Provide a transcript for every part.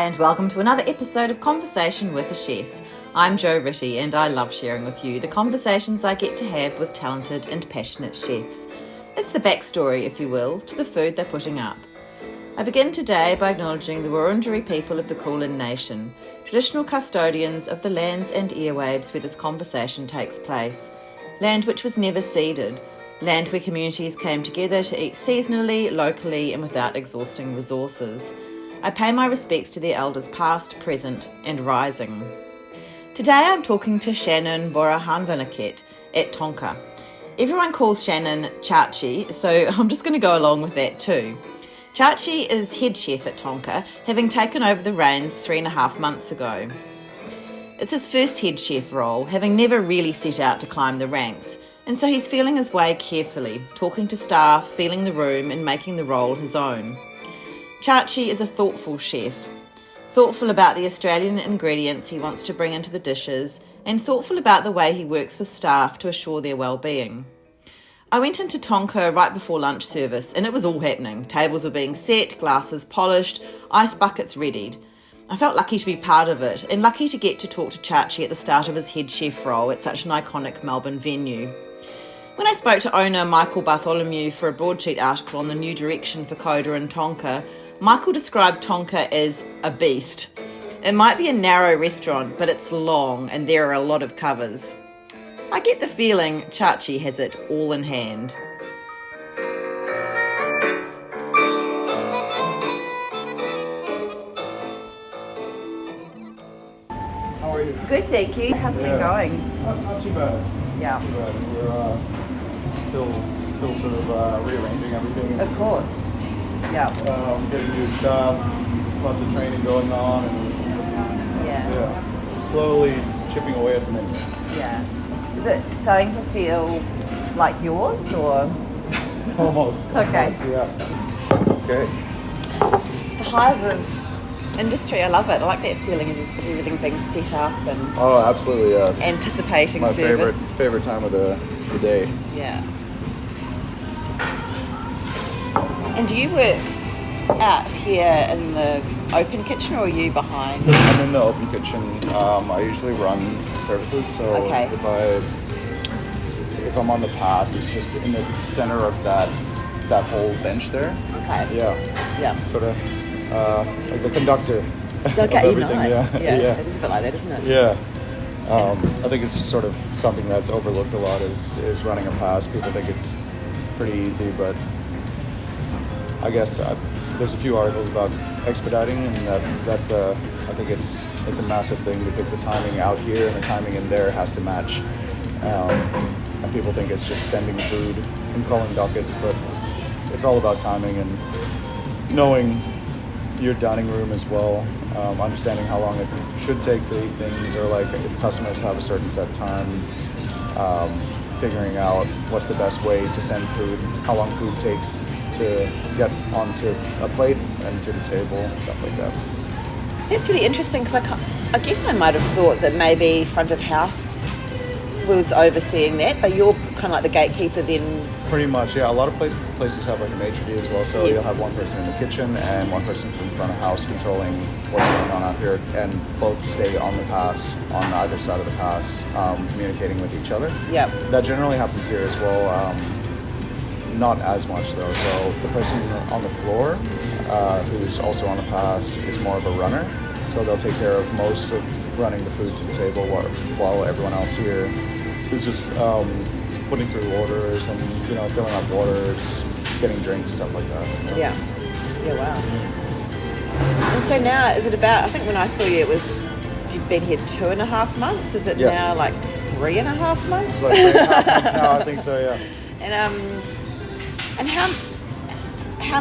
Hi and welcome to another episode of Conversation with a Chef. I'm Jo Ritty and I love sharing with you the conversations I get to have with talented and passionate chefs. It's the backstory, if you will, to the food they're putting up. I begin today by acknowledging the Wurundjeri people of the Kulin Nation, traditional custodians of the lands and airwaves where this conversation takes place. Land which was never ceded, land where communities came together to eat seasonally, locally and without exhausting resources. I pay my respects to their elders past, present and rising. Today I'm talking to Chanon Boriharnvanakhet Tonka. Everyone calls Chanon Chachi, so I'm just going to go along with that too. Chachi is head chef at Tonka, having taken over the reins 3.5 months ago. It's his first head chef role, having never really set out to climb the ranks, and so he's feeling his way carefully, talking to staff, feeling the room and making the role his own. Chachi is a thoughtful chef, thoughtful about the Australian ingredients he wants to bring into the dishes, and thoughtful about the way he works with staff to assure their well-being. I went into Tonka right before lunch service and it was all happening. Tables were being set, glasses polished, ice buckets readied. I felt lucky to be part of it and lucky to get to talk to Chachi at the start of his head chef role at such an iconic Melbourne venue. When I spoke to owner Mykal Bartholomew for a Broadsheet article on the new direction for Coda and Tonka, Mykal described Tonka as a beast. It might be a narrow restaurant, but it's long and there are a lot of covers. I get the feeling Chachi has it all in hand. How are you? Good, thank you. How's it been going? Not too bad. Yeah. Not too bad. We're still sort of rearranging everything. Of course. Yeah. Getting new stuff, lots of training going on, and slowly chipping away at the menu. Yeah. Is it starting to feel like yours or? Almost. Okay. Almost, yeah. Okay. It's a hive of industry. I love it. I like that feeling of everything being set up and Oh, absolutely. Yeah. It's anticipating my service. favorite time of the day. Yeah. And do you work out here in the open kitchen or are you behind? I'm in the open kitchen. I usually run services, so Okay. if I'm on the pass, it's just in the center of that whole bench there. Okay. Yeah. Sort of like the conductor. Okay, of everything. nice. Yeah. It is a bit like that, isn't it? Yeah. I think it's sort of something that's overlooked a lot is running a pass. People think it's pretty easy, but I guess there's a few articles about expediting, and that's I think it's a massive thing because the timing out here and the timing in there has to match. And people think it's just sending food and calling dockets, but it's all about timing and knowing your dining room as well, understanding how long it should take to eat things, or like if customers have a certain set time, figuring out what's the best way to send food, how long food takes to get onto a plate and to the table, stuff like that. It's really interesting because I guess I might have thought that maybe front of house was overseeing that, but you're kind of like the gatekeeper then. Pretty much, yeah. A lot of places have like a maitre d' as well, so Yes. you'll have one person in the kitchen and one person from front of house controlling what's going on out here, and both stay on the pass, on either side of the pass, communicating with each other. Yeah. That generally happens here as well. Not as much though. So the person on the floor, who's also on the pass, is more of a runner. So they'll take care of most of running the food to the table while everyone else here is just putting through orders and filling up waters, getting drinks, stuff like that. Yeah, wow. And so now, is it about, I think when I saw you, it was, you've been here 2.5 months. Is it Yes. now like 3.5 months? It's like 3.5 months now, I think so, yeah. And how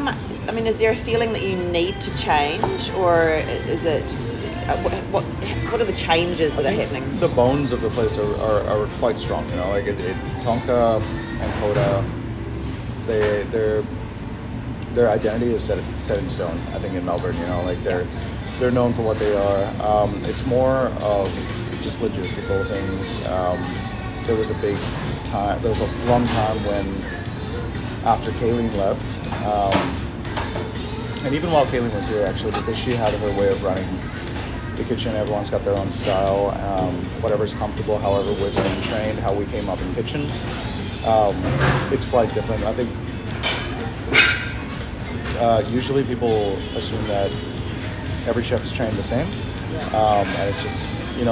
much, I mean, is there a feeling that you need to change, or is it, what are the changes that are happening? The bones of the place are quite strong, like Tonka and Coda, their identity is set in stone, I think, in Melbourne, they're known for what they are. It's more of just logistical things. There was a long time when, after Kayleen left, And even while Kayleen was here, actually, because she had her way of running the kitchen, everyone's got their own style, whatever's comfortable, however we've been trained, how we came up in kitchens. It's quite different. I think usually people assume that every chef is trained the same. And it's just,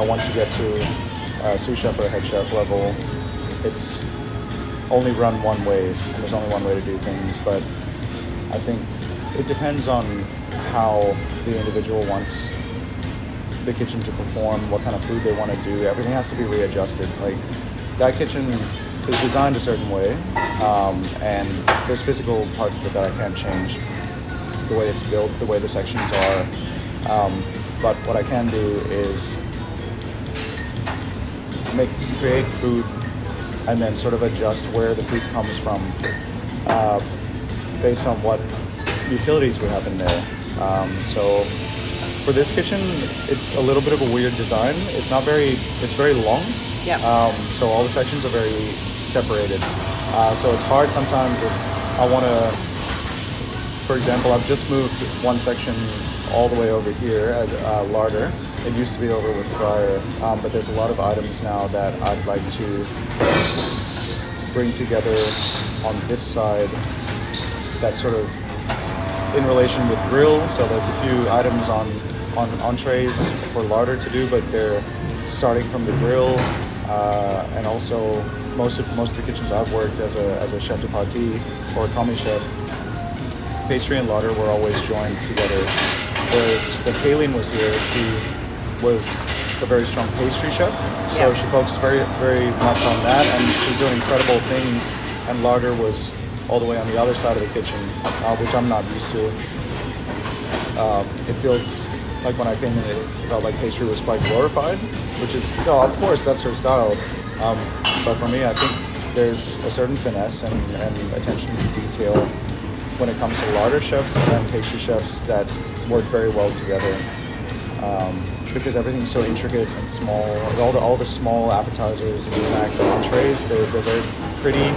once you get to sous chef or head chef level, it's only run one way, and there's only one way to do things. But I think it depends on how the individual wants the kitchen to perform, what kind of food they want to do. Everything has to be readjusted. Like, that kitchen is designed a certain way, and there's physical parts of it that I can't change. The way it's built, the way the sections are. But what I can do is create food and then sort of adjust where the food comes from based on what utilities we have in there. So for this kitchen, it's a little bit of a weird design. It's very long. So all the sections are very separated. So it's hard sometimes if I want to, for example, I've just moved one section all the way over here as larder. It used to be over with fryer, but there's a lot of items now that I'd like to bring together on this side that's sort of in relation with grill. So there's a few items on entrees for larder to do, but they're starting from the grill, and also most of the kitchens I've worked as a chef de partie or a commis chef, pastry and larder were always joined together. Whereas when Kayleen was here, she was a very strong pastry chef, so she focused very, very much on that, and she's doing incredible things. And larder was all the way on the other side of the kitchen, which I'm not used to. It feels like when I came in, it felt like pastry was quite glorified, which is, of course, that's her style. But for me, I think there's a certain finesse and attention to detail when it comes to larder chefs and pastry chefs that work very well together, because everything's so intricate and small. All the small appetizers and snacks and entrees, they're very pretty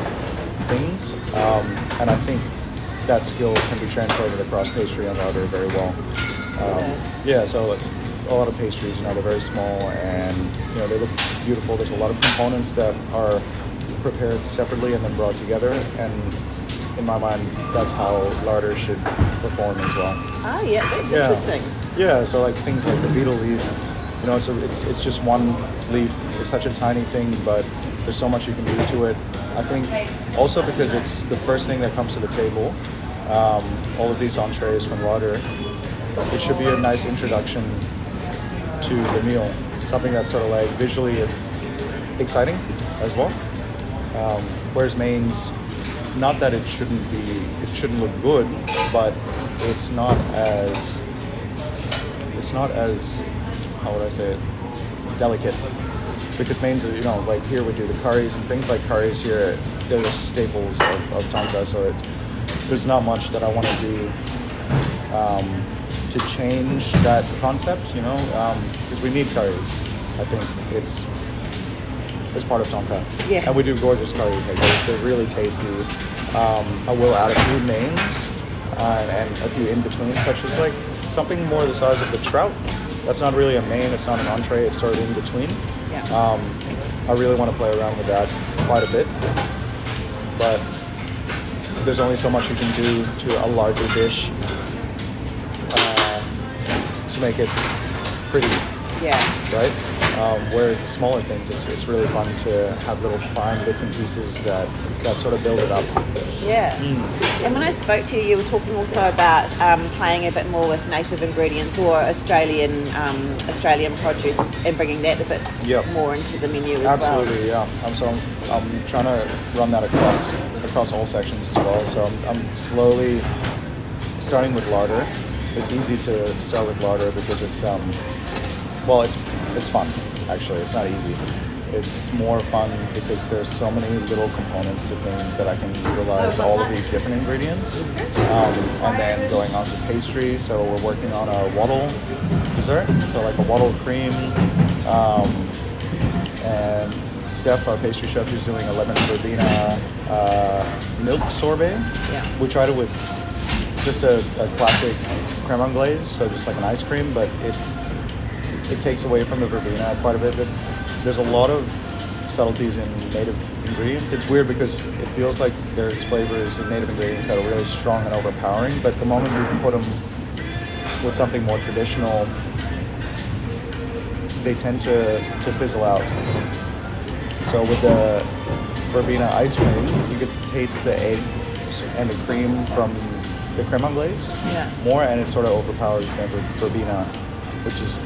things, and I think that skill can be translated across pastry and larder very well. So a lot of pastries, they're very small, and they look beautiful. There's a lot of components that are prepared separately and then brought together, and in my mind, that's how larder should perform as well. That's interesting. So like things like the beetle leaf, it's just one leaf. It's such a tiny thing, but there's so much you can do to it. I think also because it's the first thing that comes to the table, all of these entrees from larder, it should be a nice introduction to the meal. Something that's sort of like visually exciting as well. Whereas mains, not that it shouldn't look good, but it's not as, how would I say it, delicate. Because mains are, like here we do the curries and things like curries here, they're the staples of Tonka, so there's not much that I want to do to change that concept, because we need curries. I think it's part of Tonka. And we do gorgeous curries, like they're really tasty. I will add a few mains and a few in between, such as like something more the size of the trout. That's not really a main, it's not an entree, it's sort of in between. I really want to play around with that quite a bit, but there's only so much you can do to a larger dish to make it pretty. Right? Whereas the smaller things, it's really fun to have little fine bits and pieces that sort of build it up. And when I spoke to you, you were talking also about playing a bit more with native ingredients or Australian produce and bringing that a bit more into the menu as well. Absolutely, I'm trying to run that across all sections as well. So I'm slowly starting with larder. It's easy to start with larder because it's fun. Actually, it's not easy. It's more fun because there's so many little components to things that I can utilize all of these different ingredients. And then going on to pastry, so we're working on a wattle dessert, so like a wattle cream. And Steph, our pastry chef, is doing a lemon verbena milk sorbet. We tried it with just a classic creme anglaise, so just like an ice cream, but it takes away from the verbena quite a bit. There's a lot of subtleties in native ingredients. It's weird because it feels like there's flavors in native ingredients that are really strong and overpowering, but the moment you put them with something more traditional, they tend to fizzle out. So with the verbena ice cream, you get to taste the eggs and the cream from the creme anglaise more, and it sort of overpowers the verbena, which is,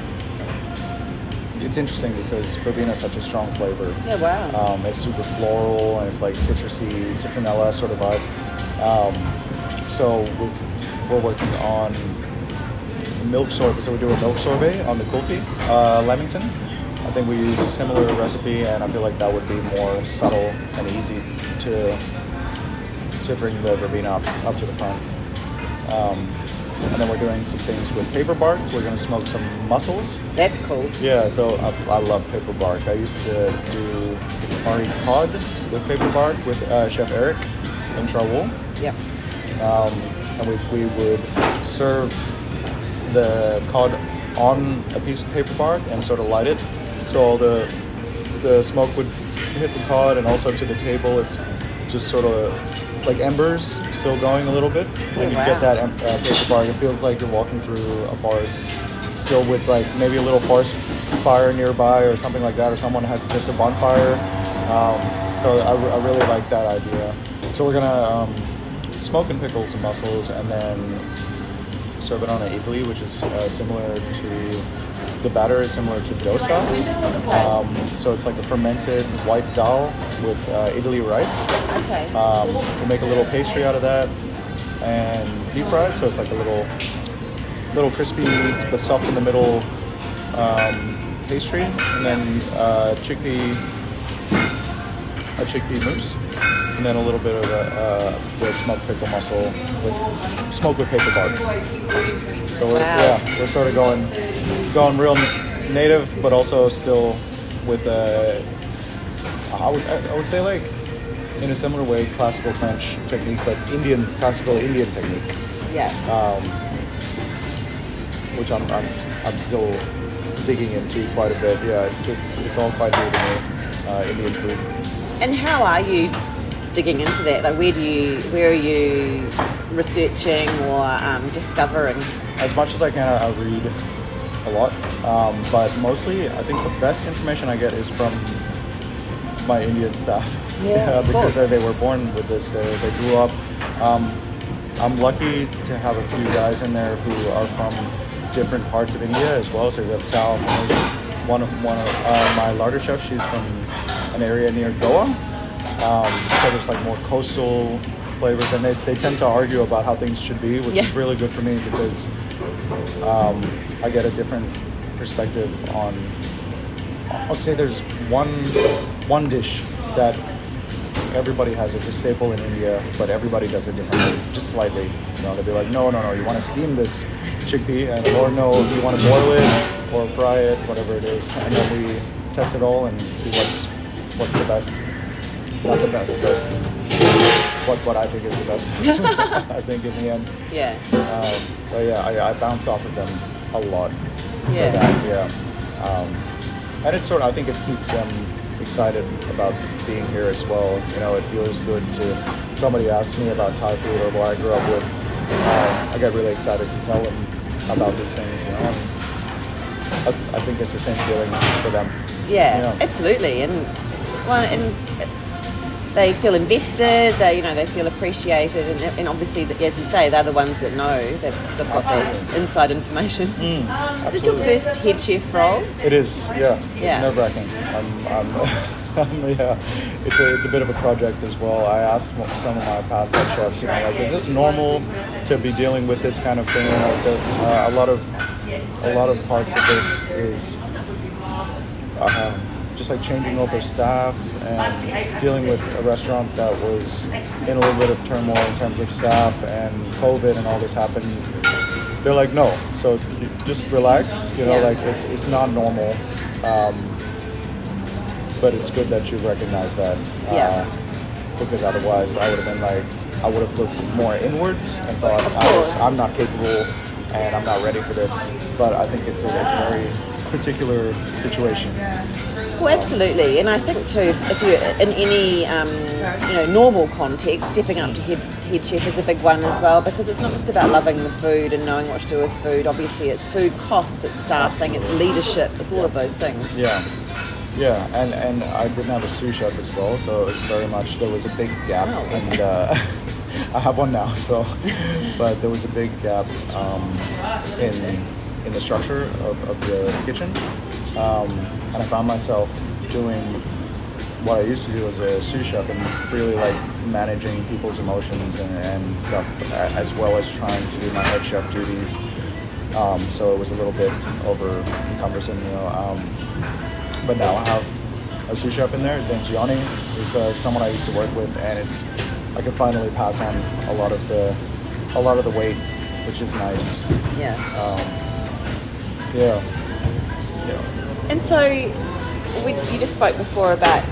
it's interesting because verbena is such a strong flavor. Yeah, wow. It's super floral and it's like citrusy, citronella sort of vibe. So we're working on milk sorbet. So we do a milk sorbet on the kulfi, Lamington. I think we use a similar recipe, and I feel like that would be more subtle and easy to bring the verbena up to the front. And then we're doing some things with paper bark. We're going to smoke some mussels. That's cool. Yeah, so I love paper bark. I used to do Mari cod with paper bark with Chef Eric in Trawool. Yep. And we would serve the cod on a piece of paper bark and sort of light it. So all the smoke would hit the cod, and also to the table it's just sort of like embers still going a little bit. And you get that paper bark. It feels like you're walking through a forest still with like maybe a little forest fire nearby or something like that, or someone had just a bonfire. So I really like that idea. So we're gonna smoke and pickle some mussels and then serve it on an idli, which is similar to, the batter is similar to dosa. Okay. So it's like a fermented white dal with idli rice. Okay. We'll make a little pastry out of that and deep fry it, so it's like a little crispy but soft in the middle pastry, and then a chickpea mousse, and then a little bit of the smoked pickle mussel with smoked with paper bark. So we're sort of going real native, but also still with I would say like in a similar way classical French technique, but classical Indian technique. Yeah. Which I'm still digging into quite a bit. Yeah, it's all quite new to me, Indian food. And how are you digging into that? Like, where are you researching or discovering? As much as I can, I read a lot, but mostly I think the best information I get is from my Indian staff. Yeah, because they were born with this, they grew up. I'm lucky to have a few guys in there who are from different parts of India as well. So we have South, and there's one of my larder chefs, she's from an area near Goa. So there's like more coastal flavors, and they tend to argue about how things should be, which is really good for me because I get a different perspective on. I'll say there's one dish that everybody has. It's a staple in India, but everybody does it differently, just slightly. You know, they'll be like, no, you want to steam this chickpea, or no, you want to boil it or fry it, whatever it is, and then we test it all and see what's the best. Not the best, but what I think is the best. I think in the end. Yeah. But yeah, I bounce off of them a lot. Yeah. For that, yeah. And it's I think it keeps them excited about being here as well. You know, it feels good to, if somebody asks me about Thai food or what I grew up with, I get really excited to tell them about these things, you know. And I think it's the same feeling for them. Yeah, absolutely. And they feel invested, they feel appreciated, and obviously, as you say, they're the ones that know, they've got the inside information. Is this your first head chef role? It is, yeah. It's nerve-wracking. Yeah, it's a bit of a project as well. I asked some of my past head chefs, like, is this normal to be dealing with this kind of thing? A lot of parts of this is just like changing over staff and dealing with a restaurant that was in a little bit of turmoil in terms of staff, and COVID and all this happened. They're like, no, so just relax, like it's not normal. But it's good that you recognize that, because otherwise I would have been like, I would have looked more inwards and thought I'm not capable and I'm not ready for this. But I think it's a very particular situation. Well, absolutely, and I think too, if you're in any normal context, stepping up to head chef is a big one as well, because it's not just about loving the food and knowing what to do with food. Obviously, it's food costs, it's staffing, it's leadership, it's all of those things. Yeah, and I didn't have a sous chef as well, so it was very much, there was a big gap, and I have one now, so, but there was a big gap in the structure of the kitchen. And I found myself doing what I used to do as a sous chef and really like managing people's emotions and stuff, as well as trying to do my head chef duties. So it was a little bit over cumbersome, but now I have a sous chef in there. His name's Yanni. He's someone I used to work with, and I can finally pass on a lot of the weight, which is nice. Yeah. Yeah. And so, you just spoke before about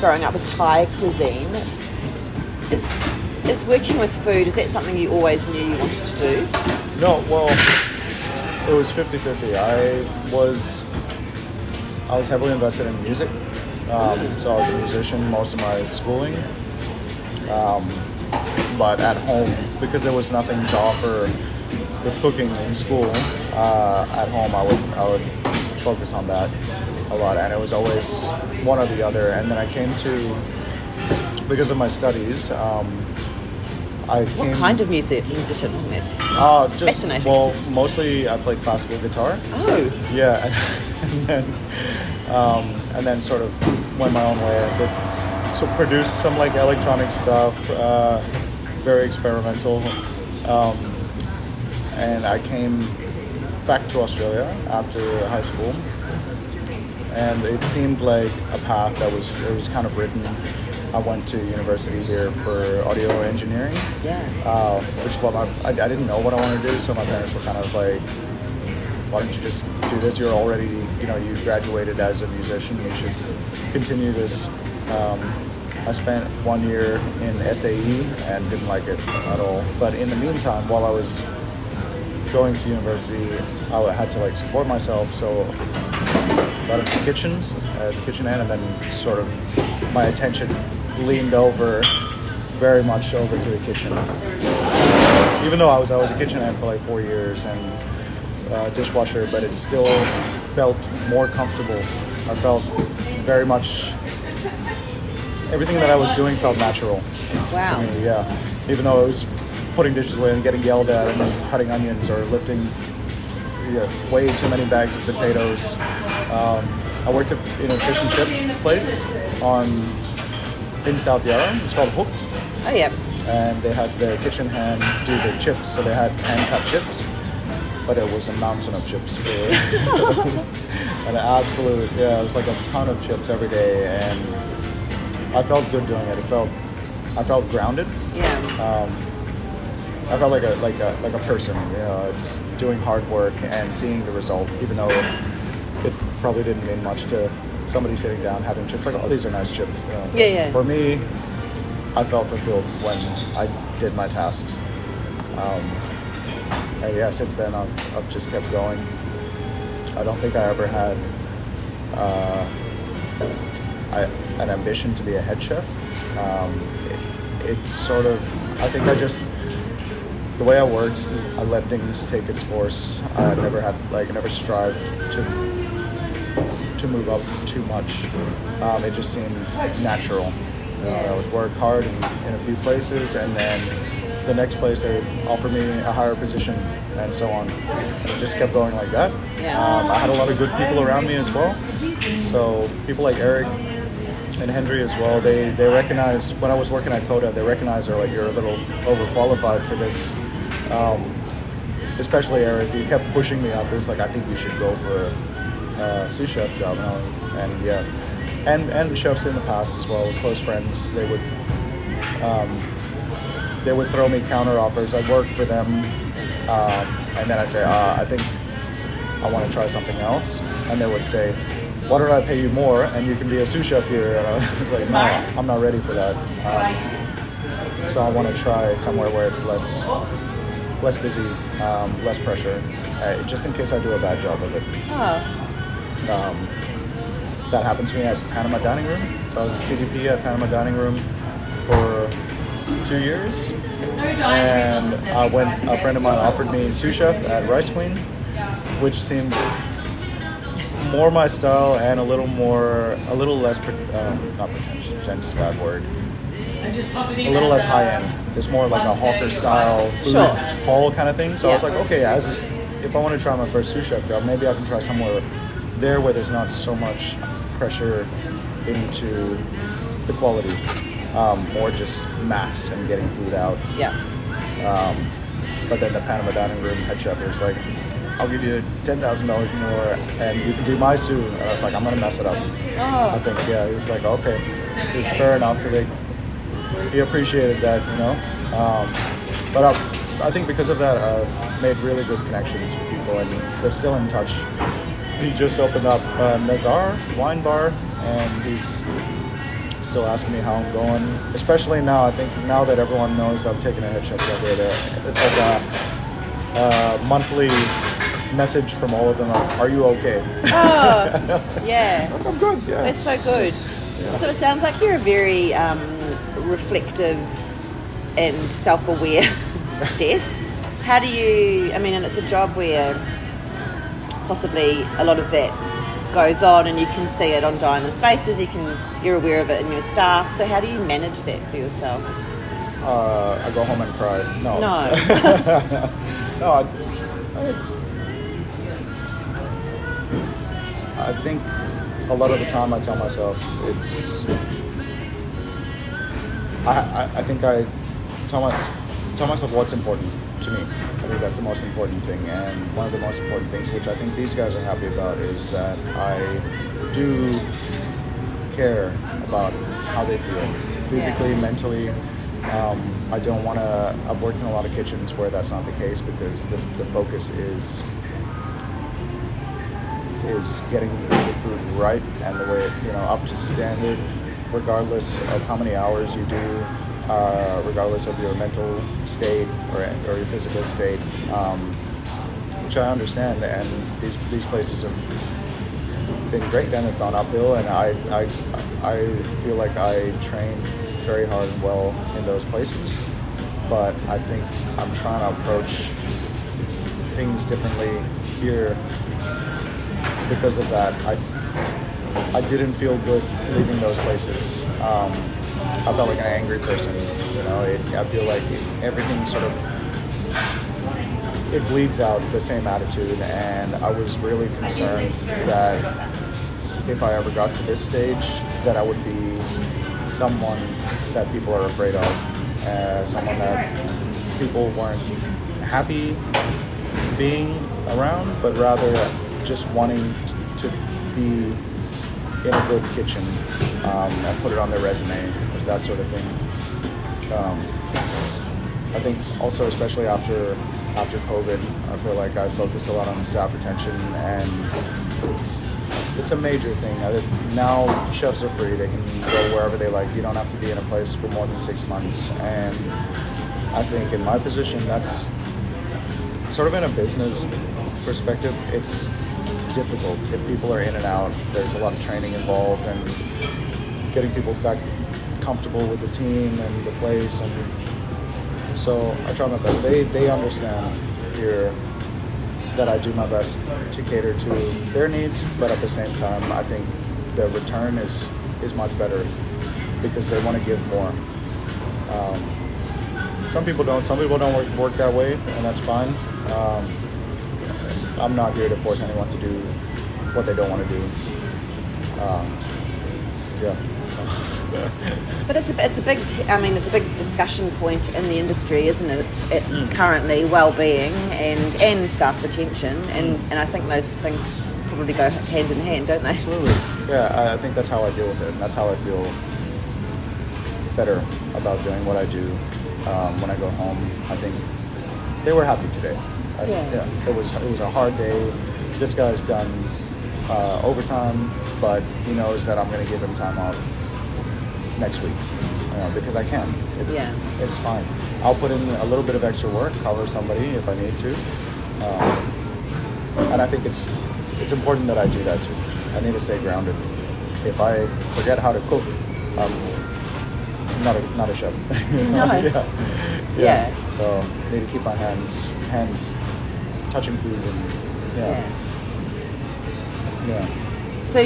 growing up with Thai cuisine. Is working with food, is that something you always knew you wanted to do? No, well, it was 50-50. I was heavily invested in music. So I was a musician most of my schooling. But at home, because there was nothing to offer with cooking in school, at home I would focus on that a lot, and it was always one or the other. And then I came to, because of my studies, what kind of musician? Just fascinating. Well, mostly I played classical guitar. Oh. Yeah, and then sort of went my own way. So produced some like electronic stuff, very experimental. And I came back to Australia after high school, and it seemed like a path that was kind of written. I went to university here for audio engineering, which is what I didn't know what I wanted to do, so my parents were kind of like, why don't you just do this? You're already, you graduated as a musician, you should continue this. I spent 1 year in SAE and didn't like it at all, but in the meantime, while I was going to university, I had to like support myself, so got into kitchens as a kitchen hand, and then sort of my attention leaned over very much over to the kitchen. Even though I was a kitchen hand for like 4 years and dishwasher, but it still felt more comfortable. I felt very much, everything that I was doing felt natural to me, yeah. Even though it was putting dishes away and getting yelled at and then cutting onions or lifting way too many bags of potatoes. I worked in a fish and chip place in South Yarra. It's called Hooked. Oh, yeah. And they had the kitchen hand do the chips, so they had hand-cut chips, but it was a mountain of chips. It was an absolute, it was like a ton of chips every day, and I felt good doing it. I felt grounded. Yeah. I felt like a person, it's doing hard work and seeing the result, even though it probably didn't mean much to somebody sitting down having chips, like, oh, these are nice chips. Yeah. For me, I felt fulfilled when I did my tasks. And since then I've just kept going. I don't think I ever had an ambition to be a head chef. It's sort of, I think the way I worked, I let things take its course. I never strived to move up too much. It just seemed natural. I would work hard in a few places, and then the next place they would offer me a higher position, and so on. And it just kept going like that. I had a lot of good people around me as well. So people like Eric and Henry as well, they recognized, when I was working at Coda, they recognized, they're like, you're a little overqualified for this. Especially Eric, he kept pushing me up. He was like, I think you should go for a sous chef job. And chefs in the past as well, close friends, they would throw me counter offers. I'd work for them, and then I'd say, I think I want to try something else. And they would say, why don't I pay you more and you can be a sous chef here? And I was like, no, I'm not ready for that. So I want to try somewhere where it's less busy, less pressure, just in case I do a bad job of it. That happened to me at Panama Dining Room. So I was a CDP at Panama Dining Room for 2 years, and when a friend of mine offered me sous chef at Rice Queen, which seemed more my style and a little less not pretentious. Pretentious is a bad word. A little less high end. It's more like a hawker style food hall kind of thing. So I was like, okay, if I want to try my first sous chef job, maybe I can try somewhere there where there's not so much pressure into the quality, more just mass and getting food out. Yeah. But then the Panama Dining Room head chef was like, I'll give you $10,000 more and you can be my sous. And I was like, I'm going to mess it up. I think, he was like, okay, it's fair enough. He appreciated that, but I think because of that, I've made really good connections with people, and they're still in touch. He just opened up Nazar Wine Bar, and he's still asking me how I'm going. Especially now, I think now that everyone knows I'm taking a head chef job there, it's like a monthly message from all of them. Are you okay? Oh, yeah. I'm good. Yeah. That's so good. Yeah. So it sounds like you're a very reflective and self-aware chef. How do you, and it's a job where possibly a lot of that goes on and you can see it on diners' faces, you're aware of it in your staff, so how do you manage that for yourself? I go home and cry. No. No, I think a lot of the time I tell myself I think I tell myself what's important to me. I think that's the most important thing, and one of the most important things, which I think these guys are happy about, is that I do care about how they feel, physically, mentally. I don't want to. I've worked in a lot of kitchens where that's not the case, because the focus is getting the food right and the way up to standard, regardless of how many hours you do, regardless of your mental state or your physical state, which I understand. And these places have been great and have gone uphill, and I feel like I trained very hard and well in those places. But I think I'm trying to approach things differently here because of that. I didn't feel good leaving those places. I felt like an angry person. I feel like everything sort of, it bleeds out the same attitude, and I was really concerned that if I ever got to this stage, that I would be someone that people are afraid of, someone that people weren't happy being around, but rather just wanting to be in a good kitchen and put it on their resume, was that sort of thing. I think also, especially after COVID, I feel like I focused a lot on staff retention, and it's a major thing. Now chefs are free; they can go wherever they like. You don't have to be in a place for more than 6 months, and I think in my position, that's sort of in a business perspective, it's difficult. If people are in and out, there's a lot of training involved, and getting people back comfortable with the team and the place, and so I try my best. They understand here that I do my best to cater to their needs, but at the same time, I think the return is much better because they want to give more. Some people don't. Some people don't work that way, and that's fine. I'm not here to force anyone to do what they don't want to do. But it's a big discussion point in the industry, isn't it? Currently, well-being and staff retention, and I think those things probably go hand in hand, don't they? Absolutely. Yeah, I think that's how I deal with it, and that's how I feel better about doing what I do when I go home. I think they were happy today. It was a hard day. This guy's done overtime, but he knows that I'm going to give him time off next week. because I can. Yeah. It's fine. I'll put in a little bit of extra work, cover somebody if I need to, and I think it's important that I do that too. I need to stay grounded. If I forget how to cook, I'm not a chef. No. Yeah. So I need to keep my hands touching food and yeah. So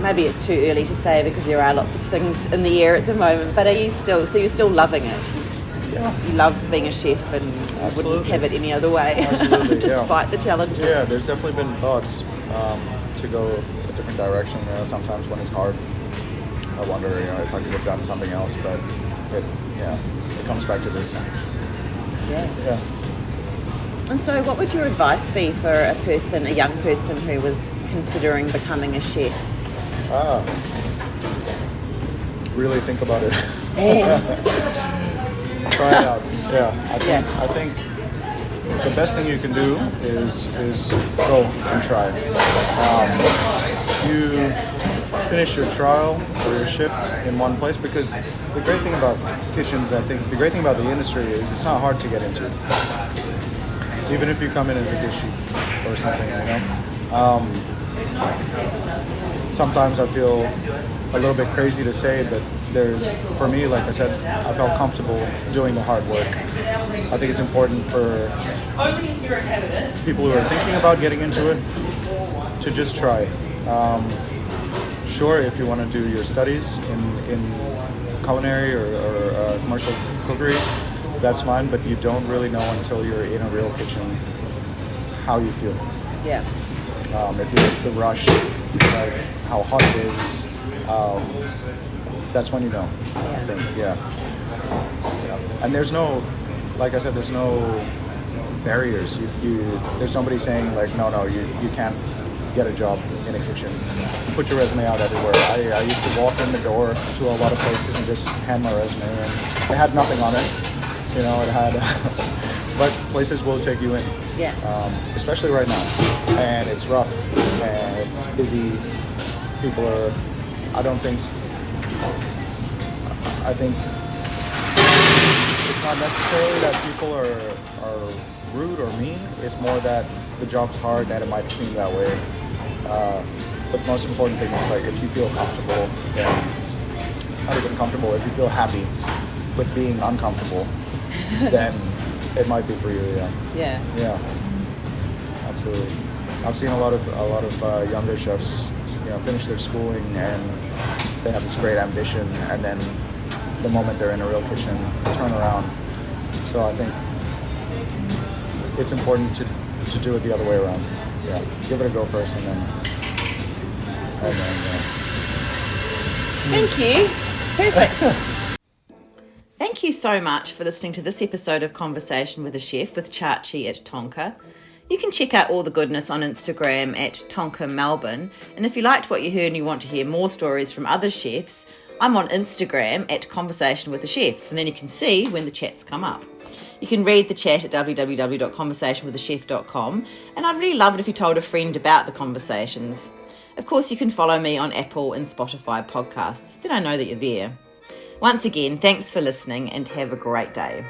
maybe it's too early to say because there are lots of things in the air at the moment, but you're still loving it? Yeah. You love being a chef and wouldn't have it any other way. Absolutely, despite the challenges. Yeah, there's definitely been thoughts to go a different direction. Sometimes when it's hard, I wonder, if I could have done something else, but it comes back to this. Yeah. And so what would your advice be for a young person who was considering becoming a chef? Really think about it. Try it out. I think the best thing you can do is go and try. You finish your trial or your shift in one place, because the great thing about kitchens, I think, the great thing about the industry is it's not hard to get into. Even if you come in as a dish or something, sometimes I feel a little bit crazy to say, but for me, like I said, I felt comfortable doing the hard work. I think it's important for people who are thinking about getting into it to just try. Sure, if you want to do your studies in culinary or commercial cookery, that's fine, but you don't really know until you're in a real kitchen how you feel. Yeah. If you get the rush, like how hot it is, that's when you know. I think, And there's no, like I said, there's no barriers. There's nobody saying like, no, you can't get a job in a kitchen. Put your resume out everywhere. I used to walk in the door to a lot of places and just hand my resume, and it had nothing on it. It had, but places will take you in. Yeah. Especially right now, and it's rough and it's busy. People are. I think it's not necessarily that people are rude or mean. It's more that the job's hard and it might seem that way. But the most important thing is, like, if you feel comfortable, not even comfortable, if you feel happy with being uncomfortable, then it might be for you. Yeah, absolutely. I've seen a lot of younger chefs, finish their schooling and they have this great ambition, and then the moment they're in a real kitchen, turn around. So I think it's important to do it the other way around. Yeah, give it a go first, and then. Thank you. Perfect. Thank you so much for listening to this episode of Conversation with a Chef with Chachi at Tonka. You can check out all the goodness on Instagram at Tonka Melbourne. And if you liked what you heard and you want to hear more stories from other chefs, I'm on Instagram at Conversation with a Chef, and then you can see when the chats come up. You can read the chat at www.conversationwithachef.com, and I'd really love it if you told a friend about the conversations. Of course, you can follow me on Apple and Spotify podcasts. Then I know that you're there. Once again, thanks for listening and have a great day.